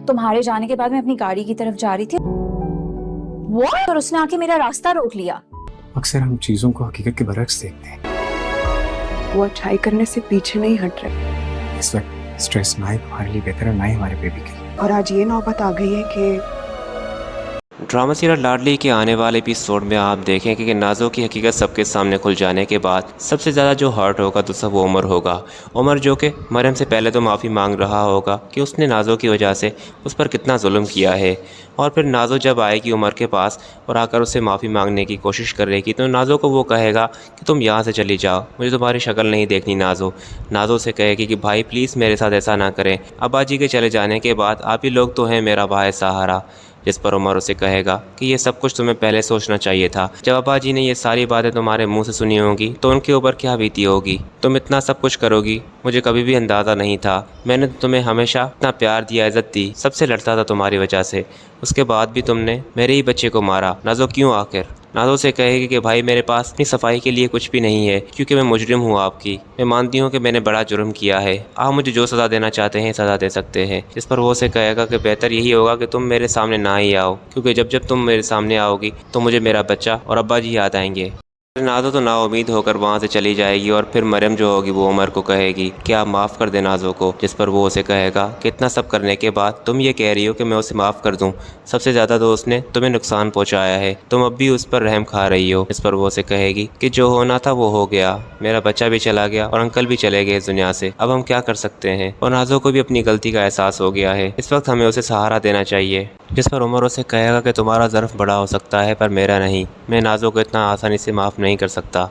तुम्हारे जाने के बाद मैं अपनी गाड़ी की तरफ जा रही थी और उसने आके मेरा रास्ता रोक लिया। अक्सर हम चीजों को हकीकत के बरक्स देखते हैं। वो अच्छाई करने से पीछे नहीं हट रहे। इस वक्त स्ट्रेस ना ही तुम्हारे लिए बेहतर है ना ही हमारे बेबी के लिए। और आज ये नौबत आ गई है कि ड्रामा सीरियल लाडली के आने वाले एपिसोड में आप देखेंगे कि नाज़ो की हकीकत सबके सामने खुल जाने के बाद सबसे ज़्यादा जो हर्ट होगा तो सब वो उमर होगा। उमर जो कि मरियम से पहले तो माफ़ी मांग रहा होगा कि उसने नाज़ो की वजह से उस पर कितना जुल्म किया है, और फिर नाज़ो जब आएगी उमर के पास और आकर उससे माफ़ी मांगने की कोशिश करेगी तो नाज़ो को वो कहेगा कि तुम यहाँ से चली जाओ, मुझे तुम्हारी शक्ल नहीं देखनी। नाज़ो से कहेगी कि भाई प्लीज़ मेरे साथ ऐसा ना करें, अब्बा जी के चले जाने के बाद आप ही लोग तो हैं मेरा भाई सहारा। जिस पर उमर उसे कहेगा कि ये सब कुछ तुम्हें पहले सोचना चाहिए था। जब अब्बा जी ने ये सारी बातें तुम्हारे मुंह से सुनी होंगी तो उनके ऊपर क्या बीती होगी, तुम इतना सब कुछ करोगी, मुझे कभी भी अंदाज़ा नहीं था। मैंने तुम्हें हमेशा इतना प्यार दिया, इज़्ज़त दी, सबसे लड़ता था तुम्हारी वजह से, उसके बाद भी तुमने मेरे ही बच्चे को मारा। नाज़ो क्यों आखिर? नाज़ो से कहेगी कि भाई मेरे पास अपनी सफाई के लिए कुछ भी नहीं है, क्योंकि मैं मुजरिम हूँ आपकी। मैं मानती हूँ कि मैंने बड़ा जुर्म किया है, आप मुझे जो सज़ा देना चाहते हैं सज़ा दे सकते हैं। इस पर वो उसे कहेगा कि बेहतर यही होगा कि तुम मेरे सामने ना ही आओ, क्योंकि जब जब तुम मेरे सामने आओगी तो मुझे मेरा बच्चा और अब्बा जी याद आएंगे। नाज़ो तो नाउम्मीद होकर वहाँ से चली जाएगी और फिर मरियम जो होगी वो उमर को कहेगी कि आप माफ़ कर दे नाज़ो को। जिस पर वो उसे कहेगा कि इतना सब करने के बाद तुम ये कह रही हो कि मैं उसे माफ़ कर दूं, सबसे ज़्यादा तो उसने तुम्हें नुकसान पहुँचाया है, तुम अब भी उस पर रहम खा रही हो। इस पर वो उसे कहेगी कि जो होना था वो हो गया, मेरा बच्चा भी चला गया और अंकल भी चले गए इस दुनिया से, अब हम क्या कर सकते हैं। और नाज़ो को भी अपनी गलती का एहसास हो गया है, इस वक्त हमें उसे सहारा देना चाहिए। जिस पर उमर उसे कहेगा कि तुम्हारा ज़र्फ बड़ा हो सकता है पर मेरा नहीं, मैं नाज़ो को इतना आसानी से माफ़ नहीं कर सकता।